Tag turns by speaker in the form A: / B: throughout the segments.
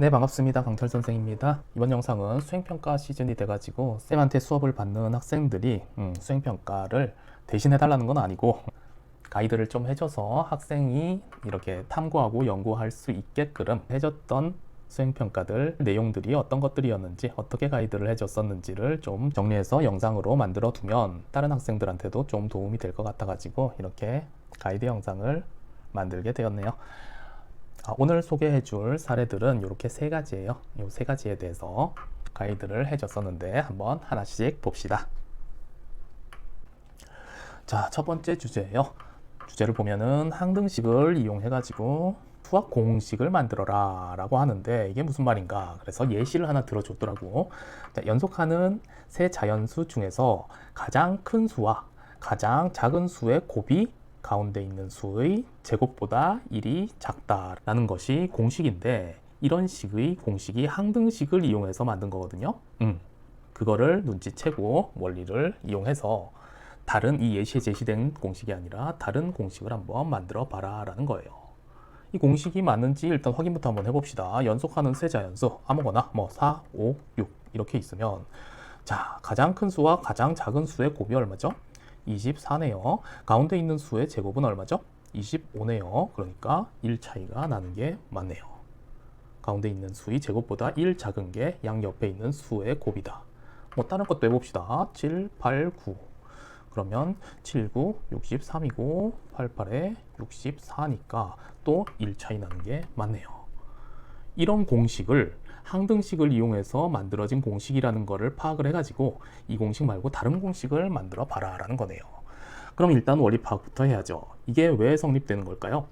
A: 네, 반갑습니다. 강철 선생입니다. 이번 영상은 수행평가 시즌이 돼가지고 쌤한테 수업을 받는 학생들이 수행평가를 대신해달라는 건 아니고 가이드를 좀 해줘서 학생이 이렇게 탐구하고 연구할 수 있게끔 해줬던 수행평가들 내용들이 어떤 것들이었는지, 어떻게 가이드를 해줬었는지를 좀 정리해서 영상으로 만들어 두면 다른 학생들한테도 좀 도움이 될 것 같아가지고 이렇게 가이드 영상을 만들게 되었네요. 오늘 소개해 줄 사례들은 이렇게 세 가지예요. 이 세 가지에 대해서 가이드를 해줬었는데 한번 하나씩 봅시다. 자, 첫 번째 주제예요. 주제를 보면은 항등식을 이용해 가지고 수학 공식을 만들어라 라고 하는데 이게 무슨 말인가. 그래서 예시를 하나 들어줬더라고. 자, 연속하는 세 자연수 중에서 가장 큰 수와 가장 작은 수의 곱이 가운데 있는 수의 제곱보다 1이 작다라는 것이 공식인데, 이런 식의 공식이 항등식을 이용해서 만든 거거든요. 그거를 눈치채고 원리를 이용해서 다른 이 예시에 제시된 공식이 아니라 다른 공식을 한번 만들어 봐라 라는 거예요. 이 공식이 맞는지 일단 확인부터 한번 해봅시다. 연속하는 세 자연수 아무거나 4, 5, 6 이렇게 있으면, 자, 가장 큰 수와 가장 작은 수의 곱이 얼마죠? 24네요. 가운데 있는 수의 제곱은 얼마죠? 25네요. 그러니까 1 차이가 나는 게 맞네요. 가운데 있는 수의 제곱보다 1 작은 게 양옆에 있는 수의 곱이다. 다른 것도 해봅시다. 7, 8, 9. 그러면 7, 9, 63이고 8, 8에 64니까 또 1 차이 나는 게 맞네요. 이런 공식을 항등식을 이용해서 만들어진 공식이라는 거를 파악을 해가지고 이 공식 말고 다른 공식을 만들어 봐라 라는 거네요. 그럼 일단 원리 파악부터 해야죠. 이게 왜 성립되는 걸까요?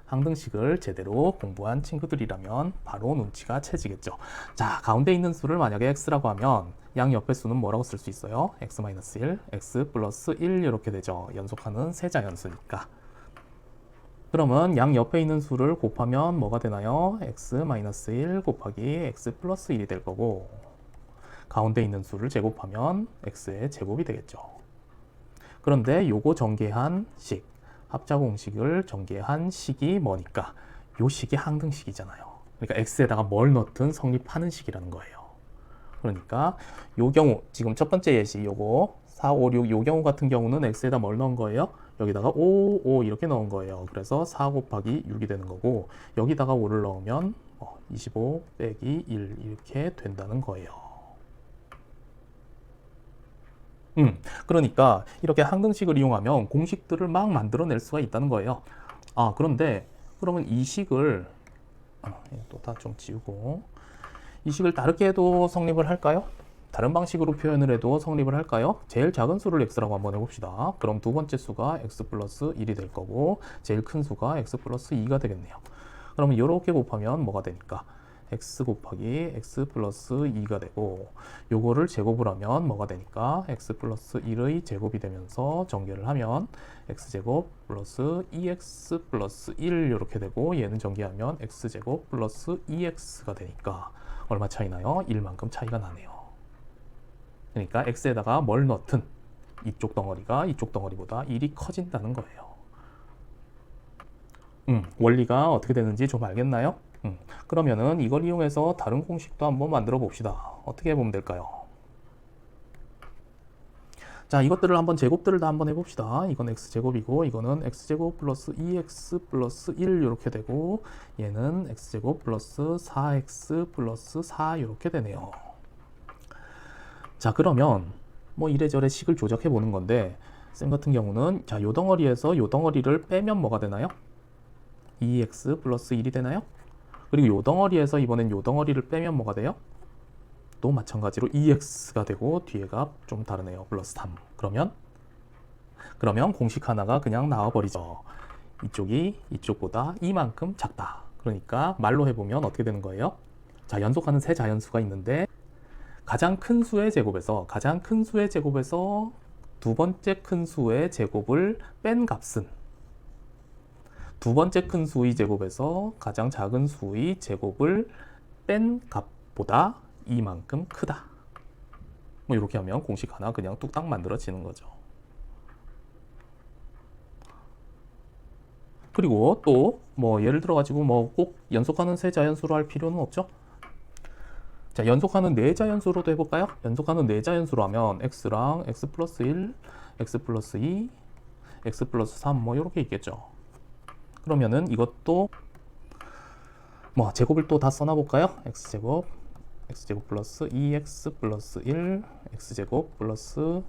A: 항등식을 제대로 공부한 친구들이라면 바로 눈치가 채지겠죠. 자, 가운데 있는 수를 만약에 x라고 하면 양 옆의 수는 뭐라고 쓸 수 있어요? x-1, x 플러스 1 이렇게 되죠. 연속하는 세자연수니까. 그러면 양 옆에 있는 수를 곱하면 뭐가 되나요? x-1 곱하기 x 플러스 1이 될 거고, 가운데 있는 수를 제곱하면 x의 제곱이 되겠죠. 그런데 요거 전개한 식, 합자공식을 전개한 식이 뭐니까 요 식이 항등식이잖아요. 그러니까 x에다가 뭘 넣든 성립하는 식이라는 거예요. 그러니까 요 경우 지금 첫 번째 예시 요거 4, 5, 6 요 경우 같은 경우는 x에다 뭘 넣은 거예요? 여기다가 5, 5 이렇게 넣은 거예요. 그래서 4 곱하기 6이 되는 거고, 여기다가 5를 넣으면 25 빼기 1 이렇게 된다는 거예요. 그러니까 이렇게 항등식을 이용하면 공식들을 막 만들어낼 수가 있다는 거예요. 그런데 그러면 이 식을 또 다 좀 지우고, 이 식을 다르게 해도 성립을 할까요? 다른 방식으로 표현을 해도 성립을 할까요? 제일 작은 수를 x라고 한번 해봅시다. 그럼 두 번째 수가 x 플러스 1이 될 거고, 제일 큰 수가 x 플러스 2가 되겠네요. 그러면 이렇게 곱하면 뭐가 되니까 x 곱하기 x 플러스 2가 되고, 요거를 제곱을 하면 뭐가 되니까 x 플러스 1의 제곱이 되면서 전개를 하면 x제곱 플러스 2x 플러스 1 이렇게 되고, 얘는 전개하면 x제곱 플러스 2x가 되니까 얼마 차이 나요? 1만큼 차이가 나네요. 그러니까 x에다가 뭘 넣든 이쪽 덩어리가 이쪽 덩어리보다 1이 커진다는 거예요. 원리가 어떻게 되는지 좀 알겠나요? 그러면은 이걸 이용해서 다른 공식도 한번 만들어 봅시다. 어떻게 해보면 될까요? 자, 이것들을 한번 제곱들을 다 한번 해봅시다. 이건 x제곱이고, 이거는 x제곱 플러스 2x 플러스 1 이렇게 되고, 얘는 x제곱 플러스 4x 플러스 4 이렇게 되네요. 자, 그러면 이래저래 식을 조작해 보는 건데, 쌤 같은 경우는 자, 요 덩어리에서 요 덩어리를 빼면 뭐가 되나요? 2x 플러스 1이 되나요? 그리고 요 덩어리에서 이번엔 요 덩어리를 빼면 뭐가 돼요? 또 마찬가지로 2x가 되고 뒤에가 좀 다르네요. 플러스 3. 그러면 공식 하나가 그냥 나와버리죠. 이쪽이 이쪽보다 이만큼 작다. 그러니까 말로 해보면 어떻게 되는 거예요? 자, 연속하는 세 자연수가 있는데 가장 큰 수의 제곱에서 두 번째 큰 수의 제곱을 뺀 값은 두 번째 큰 수의 제곱에서 가장 작은 수의 제곱을 뺀 값보다 이만큼 크다. 이렇게 하면 공식 하나 그냥 뚝딱 만들어지는 거죠. 그리고 또 뭐 예를 들어 가지고 뭐 꼭 연속하는 세 자연수로 할 필요는 없죠. 자, 연속하는 네 자연수로도 해볼까요? 연속하는 네 자연수로 하면 x랑 x 플러스 1, x 플러스 2, x 플러스 3 뭐 이렇게 있겠죠. 그러면은 이것도 뭐 제곱을 또 다 써놔볼까요? x제곱 플러스 2x 플러스 1, x제곱 플러스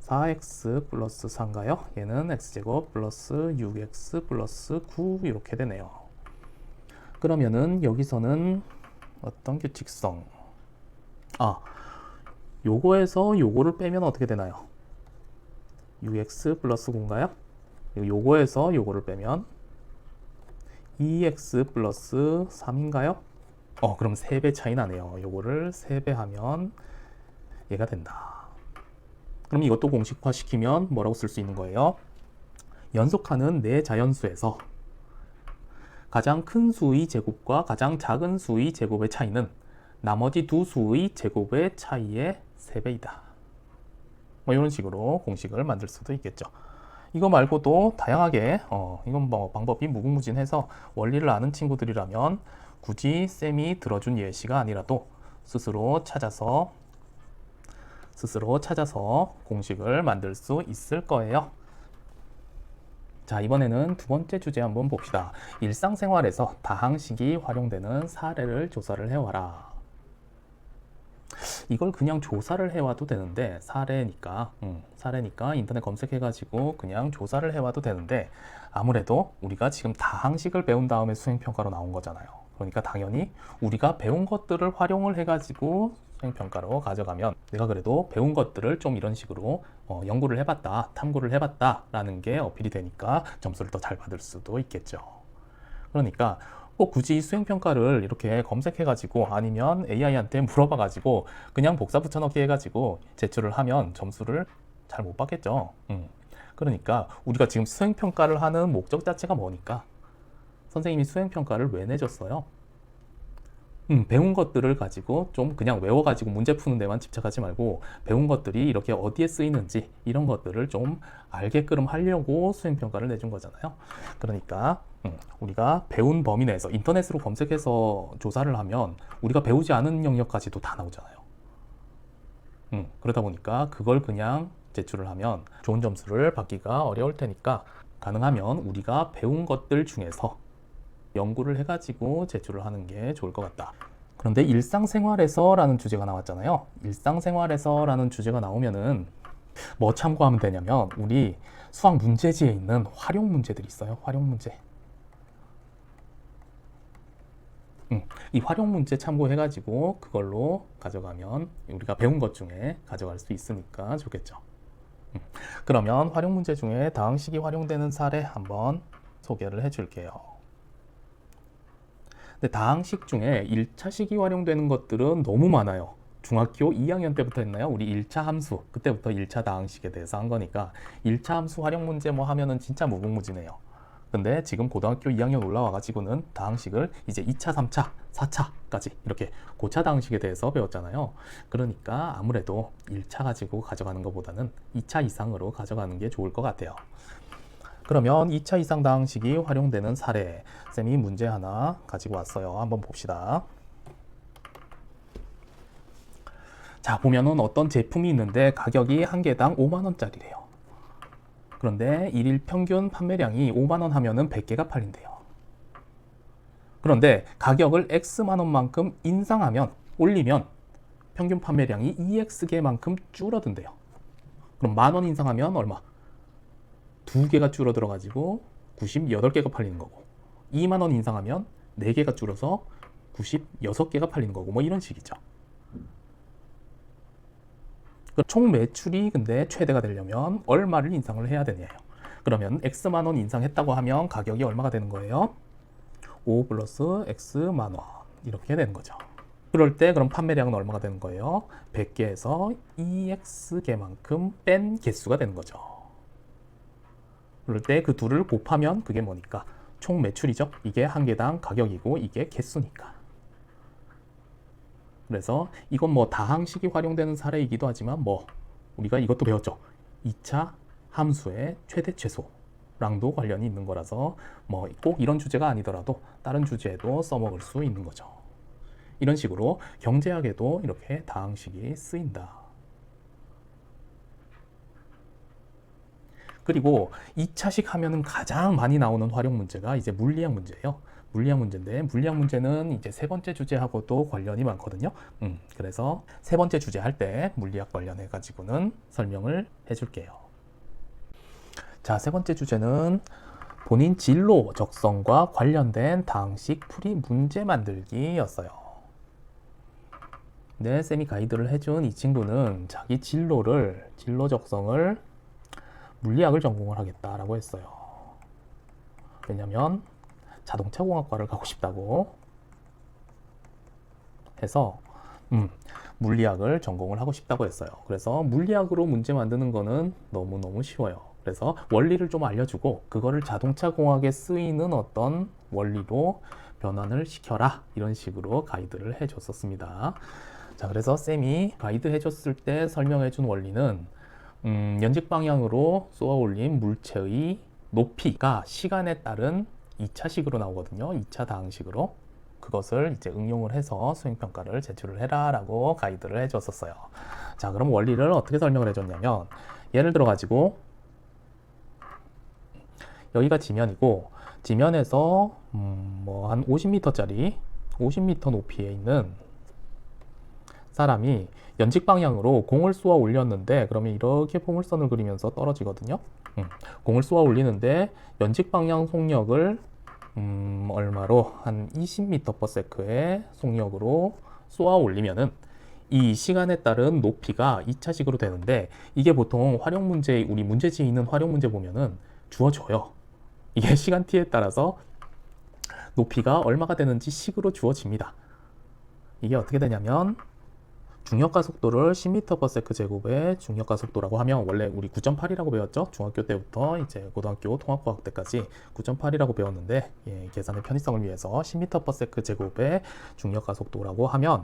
A: 4x 플러스 4인가요? 얘는 x제곱 플러스 6x 플러스 9 이렇게 되네요. 그러면은 여기서는 어떤 규칙성? 요거에서 요거를 빼면 어떻게 되나요? 6x 플러스 9인가요? 요거에서 요거를 빼면 2x 플러스 3인가요? 그럼 3배 차이 나네요. 요거를 3배 하면 얘가 된다. 그럼 이것도 공식화 시키면 뭐라고 쓸 수 있는 거예요? 연속하는 네 자연수에서 가장 큰 수의 제곱과 가장 작은 수의 제곱의 차이는 나머지 두 수의 제곱의 차이의 3배이다. 뭐 이런 식으로 공식을 만들 수도 있겠죠. 이거 말고도 다양하게 이건 뭐 방법이 무궁무진해서 원리를 아는 친구들이라면 굳이 쌤이 들어준 예시가 아니라도 스스로 찾아서 공식을 만들 수 있을 거예요. 자, 이번에는 두 번째 주제 한번 봅시다. 일상생활에서 다항식이 활용되는 사례를 조사를 해와라. 이걸 그냥 조사를 해와도 되는데 사례니까 인터넷 검색해가지고 그냥 조사를 해와도 되는데 아무래도 우리가 지금 다항식을 배운 다음에 수행평가로 나온 거잖아요. 그러니까 당연히 우리가 배운 것들을 활용을 해가지고 수행평가로 가져가면 내가 그래도 배운 것들을 좀 이런 식으로 연구를 해봤다, 탐구를 해봤다 라는 게 어필이 되니까 점수를 더 잘 받을 수도 있겠죠. 그러니까 꼭 굳이 수행평가를 이렇게 검색해가지고 아니면 AI한테 물어봐가지고 그냥 복사 붙여넣기 해가지고 제출을 하면 점수를 잘 못 받겠죠. 그러니까 우리가 지금 수행평가를 하는 목적 자체가 뭐니까 선생님이 수행평가를 왜 내줬어요? 배운 것들을 가지고 좀 그냥 외워가지고 문제 푸는 데만 집착하지 말고 배운 것들이 이렇게 어디에 쓰이는지 이런 것들을 좀 알게끔 하려고 수행평가를 내준 거잖아요. 그러니까 우리가 배운 범위 내에서 인터넷으로 검색해서 조사를 하면 우리가 배우지 않은 영역까지도 다 나오잖아요. 그러다 보니까 그걸 그냥 제출을 하면 좋은 점수를 받기가 어려울 테니까 가능하면 우리가 배운 것들 중에서 연구를 해가지고 제출을 하는 게 좋을 것 같다. 그런데 일상생활에서 라는 주제가 나왔잖아요. 일상생활에서 라는 주제가 나오면은 뭐 참고하면 되냐면 우리 수학 문제지에 있는 활용 문제들이 있어요. 활용 문제. 이 활용 문제 참고해가지고 그걸로 가져가면 우리가 배운 것 중에 가져갈 수 있으니까 좋겠죠. 그러면 활용 문제 중에 다항식이 활용되는 사례 한번 소개를 해줄게요. 근데 다항식 중에 1차식이 활용되는 것들은 너무 많아요. 중학교 2학년 때부터 했나요? 우리 1차 함수, 그때부터 1차 다항식에 대해서 한 거니까 1차 함수 활용 문제 뭐 하면은 진짜 무궁무진해요. 근데 지금 고등학교 2학년 올라와가지고는 다항식을 이제 2차, 3차, 4차까지 이렇게 고차 다항식에 대해서 배웠잖아요. 그러니까 아무래도 1차 가지고 가져가는 것보다는 2차 이상으로 가져가는 게 좋을 것 같아요. 그러면 2차 이상 다항식이 활용되는 사례, 쌤이 문제 하나 가지고 왔어요. 한번 봅시다. 자, 보면은 어떤 제품이 있는데 가격이 한 개당 5만 원짜리래요. 그런데 일일 평균 판매량이 5만 원 하면은 100개가 팔린대요. 그런데 가격을 X만 원만큼 인상하면, 올리면 평균 판매량이 2X개만큼 줄어든대요. 그럼 만 원 인상하면 얼마? 2개가 줄어들어 가지고 98개가 팔리는 거고, 2만 원 인상하면 4개가 줄어서 96개가 팔리는 거고, 뭐 이런 식이죠. 총 매출이 근데 최대가 되려면 얼마를 인상을 해야 되냐요. 그러면 X만 원 인상했다고 하면 가격이 얼마가 되는 거예요? 5 플러스 X만 원 이렇게 되는 거죠. 그럴 때 그럼 판매량은 얼마가 되는 거예요? 100개에서 2X개만큼 뺀 개수가 되는 거죠. 그럴 때 그 둘을 곱하면 그게 뭐니까? 총 매출이죠. 이게 한 개당 가격이고 이게 개수니까. 그래서 이건 뭐 다항식이 활용되는 사례이기도 하지만 뭐 우리가 이것도 배웠죠. 2차 함수의 최대 최소. 랑도 관련이 있는 거라서 뭐 꼭 이런 주제가 아니더라도 다른 주제에도 써먹을 수 있는 거죠. 이런 식으로 경제학에도 이렇게 다항식이 쓰인다. 그리고 2차식 하면은 가장 많이 나오는 활용 문제가 이제 물리학 문제예요. 물리학 문제인데 물리학 문제는 이제 세 번째 주제하고도 관련이 많거든요. 그래서 세 번째 주제 할 때 물리학 관련해 가지고는 설명을 해줄게요. 자, 세 번째 주제는 본인 진로 적성과 관련된 다항식 풀이 문제 만들기였어요. 네, 쌤이 가이드를 해준 이 친구는 자기 진로 적성을 물리학을 전공을 하겠다라고 했어요. 왜냐면 자동차공학과를 가고 싶다고 해서 물리학을 전공을 하고 싶다고 했어요. 그래서 물리학으로 문제 만드는 거는 너무너무 쉬워요. 그래서 원리를 좀 알려주고 그거를 자동차공학에 쓰이는 어떤 원리로 변환을 시켜라, 이런 식으로 가이드를 해줬었습니다. 자, 그래서 쌤이 가이드 해줬을 때 설명해준 원리는 연직 방향으로 쏘아 올린 물체의 높이가 시간에 따른 2차식으로 나오거든요. 2차 다항식으로. 그것을 이제 응용을 해서 수행평가를 제출을 해라 라고 가이드를 해줬었어요. 자, 그럼 원리를 어떻게 설명을 해줬냐면, 예를 들어 가지고 여기가 지면이고, 지면에서 뭐 한 50m짜리 50m 높이에 있는 사람이 연직 방향으로 공을 쏘아 올렸는데, 그러면 이렇게 포물선을 그리면서 떨어지거든요. 공을 쏘아 올리는데 연직 방향 속력을 얼마로 한 20m/s의 속력으로 쏘아 올리면은 이 시간에 따른 높이가 2차식으로 되는데, 이게 보통 활용 문제, 우리 문제지에 있는 활용 문제 보면은 주어져요. 이게 시간 t에 따라서 높이가 얼마가 되는지 식으로 주어집니다. 이게 어떻게 되냐면, 중력가속도를 10m/s 제곱의 중력가속도라고 하면, 원래 우리 9.8이라고 배웠죠? 중학교 때부터 이제 고등학교 통합과학 때까지 9.8이라고 배웠는데, 계산의 편의성을 위해서 10m/s 제곱의 중력가속도라고 하면,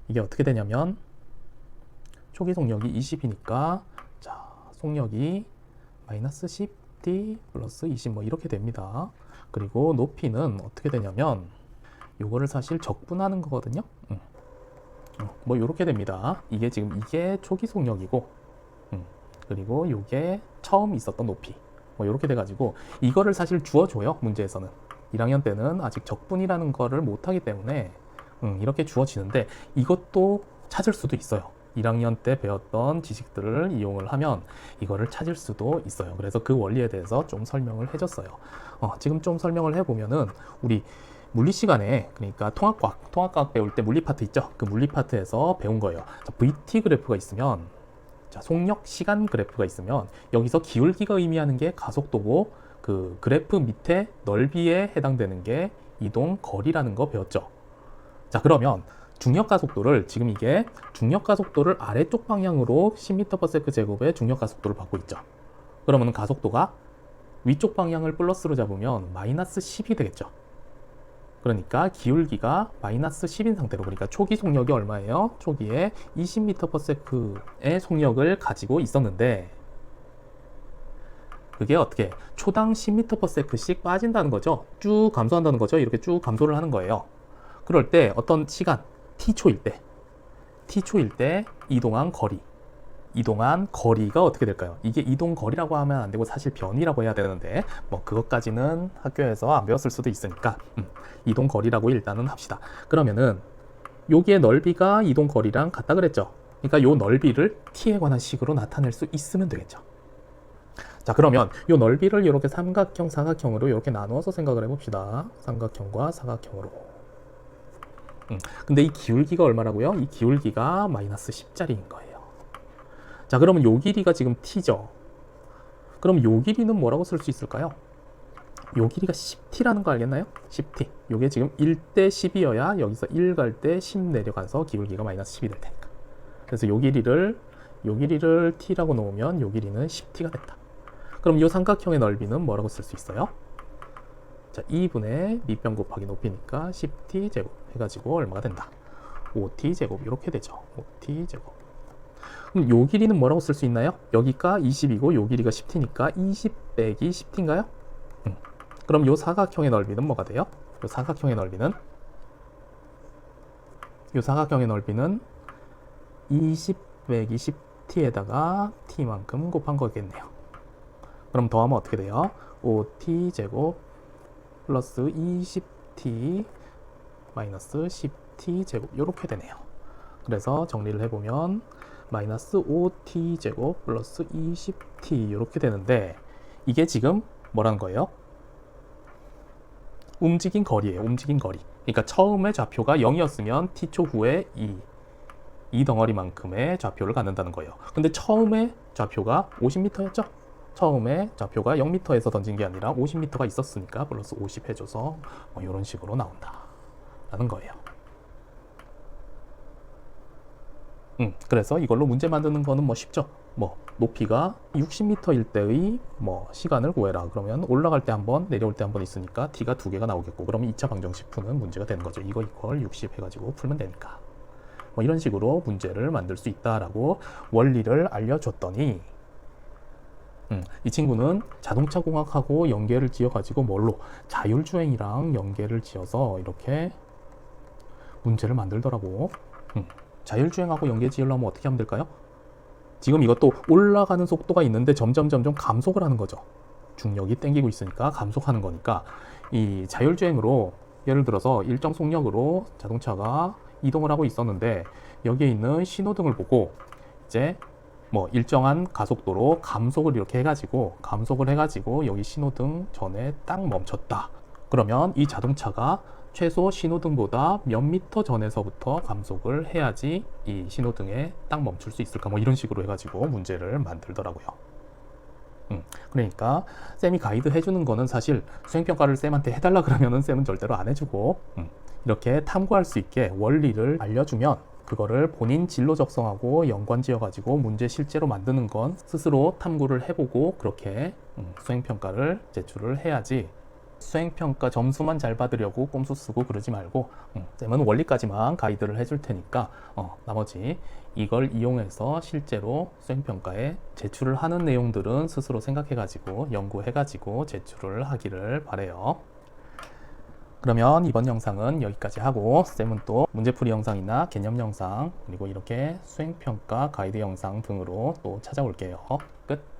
A: 이게 어떻게 되냐면 초기 속력이 20이니까 자, 속력이 마이너스 10t 플러스 20 뭐 이렇게 됩니다. 그리고 높이는 어떻게 되냐면 요거를 사실 적분하는 거거든요. 뭐 이렇게 됩니다. 이게 지금 이게 초기 속력이고, 그리고 요게 처음 있었던 높이, 뭐 이렇게 돼가지고 이거를 사실 주어줘요. 문제에서는 1학년 때는 아직 적분이라는 거를 못하기 때문에 이렇게 주어지는데, 이것도 찾을 수도 있어요. 1학년 때 배웠던 지식들을 이용을 하면 이거를 찾을 수도 있어요. 그래서 그 원리에 대해서 좀 설명을 해줬어요. 지금 좀 설명을 해보면은, 우리 물리 시간에, 그러니까 통합과학 배울 때 물리 파트 있죠? 그 물리 파트에서 배운 거예요. 자, VT 그래프가 있으면, 자, 속력 시간 그래프가 있으면 여기서 기울기가 의미하는 게 가속도고, 그 그래프 밑에 넓이에 해당되는 게 이동 거리라는 거 배웠죠. 자, 그러면 중력가속도를, 지금 이게 중력가속도를 아래쪽 방향으로 10m/s 제곱의 중력가속도를 받고 있죠. 그러면 가속도가 위쪽 방향을 플러스로 잡으면 마이너스 10이 되겠죠. 그러니까 기울기가 마이너스 10인 상태로, 그러니까 초기 속력이 얼마예요? 초기에 20m/s의 속력을 가지고 있었는데, 그게 어떻게 초당 10m/s씩 빠진다는 거죠. 쭉 감소한다는 거죠. 이렇게 쭉 감소를 하는 거예요. 그럴 때 어떤 시간 t초일 때 이동한 거리가 어떻게 될까요? 이게 이동 거리라고 하면 안 되고 사실 변이라고 해야 되는데, 뭐 그것까지는 학교에서 안 배웠을 수도 있으니까 이동 거리라고 일단은 합시다. 그러면은 여기의 넓이가 이동 거리랑 같다 그랬죠. 그러니까 요 넓이를 t에 관한 식으로 나타낼 수 있으면 되겠죠. 자, 그러면 요 넓이를 이렇게 삼각형, 사각형으로 이렇게 나누어서 생각을 해봅시다. 삼각형과 사각형으로. 근데 이 기울기가 얼마라고요? 이 기울기가 마이너스 10짜리인 거예요. 자, 그러면 요 길이가 지금 t죠. 그럼 요 길이는 뭐라고 쓸 수 있을까요? 요 길이가 10t라는 거 알겠나요? 10t. 요게 지금 1대 10이어야 여기서 1 갈 때 10 내려가서 기울기가 마이너스 10이 될 테니까. 그래서 요 길이를 t라고 놓으면 요 길이는 10t가 됐다. 그럼 요 삼각형의 넓이는 뭐라고 쓸 수 있어요? 자, 2분의 밑변 곱하기 높이니까 10t 제곱 해가지고 얼마가 된다? 5t 제곱 이렇게 되죠. 5t 제곱. 그럼 요 길이는 뭐라고 쓸 수 있나요? 여기가 20이고 요 길이가 10t니까 20 빼기 10t인가요? 그럼 요 사각형의 넓이는 뭐가 돼요? 요 사각형의 넓이는 20 빼기 10t에다가 t만큼 곱한 거겠네요. 그럼 더하면 어떻게 돼요? 5t 제곱 플러스 20t 마이너스 10t 제곱 이렇게 되네요. 그래서 정리를 해보면 마이너스 5t 제곱 플러스 20t 이렇게 되는데 이게 지금 뭐라는 거예요? 움직인 거리예요. 움직인 거리. 그러니까 처음에 좌표가 0이었으면 t초 후에 이 덩어리만큼의 좌표를 갖는다는 거예요. 근데 처음에 좌표가 50m였죠? 처음에 좌표가 0m에서 던진 게 아니라 50m가 있었으니까 플러스 50 해줘서 뭐 이런 식으로 나온다 라는 거예요. 그래서 이걸로 문제 만드는 거는 뭐 쉽죠. 뭐 높이가 60m일 때의 뭐 시간을 구해라. 그러면 올라갈 때 한 번, 내려올 때 한 번 있으니까 t가 두 개가 나오겠고, 그러면 2차 방정식 푸는 문제가 되는 거죠. 이거 이퀄 60 해가지고 풀면 되니까. 뭐 이런 식으로 문제를 만들 수 있다라고 원리를 알려줬더니 이 친구는 자동차 공학하고 연계를 지어가지고 뭘로 자율주행이랑 연계를 지어서 이렇게 문제를 만들더라고. 자율주행하고 연계 지으려면 어떻게 하면 될까요? 지금 이것도 올라가는 속도가 있는데 점점 감속을 하는 거죠. 중력이 땡기고 있으니까 감속하는 거니까 이 자율주행으로 예를 들어서 일정 속력으로 자동차가 이동을 하고 있었는데 여기에 있는 신호등을 보고 이제 뭐 일정한 가속도로 감속을 이렇게 해가지고 여기 신호등 전에 딱 멈췄다. 그러면 이 자동차가 최소 신호등보다 몇 미터 전에서부터 감속을 해야지 이 신호등에 딱 멈출 수 있을까, 뭐 이런 식으로 해가지고 문제를 만들더라고요. 그러니까 쌤이 가이드 해주는 거는 사실 수행평가를 쌤한테 해달라 그러면은 쌤은 절대로 안 해주고 이렇게 탐구할 수 있게 원리를 알려주면 그거를 본인 진로 적성하고 연관 지어가지고 문제 실제로 만드는 건 스스로 탐구를 해보고 그렇게 수행평가를 제출을 해야지, 수행평가 점수만 잘 받으려고 꼼수 쓰고 그러지 말고 쌤은 원리까지만 가이드를 해줄 테니까 나머지 이걸 이용해서 실제로 수행평가에 제출을 하는 내용들은 스스로 생각해가지고 연구해가지고 제출을 하기를 바래요. 그러면 이번 영상은 여기까지 하고 쌤은 또 문제풀이 영상이나 개념 영상 그리고 이렇게 수행평가 가이드 영상 등으로 또 찾아올게요. 끝.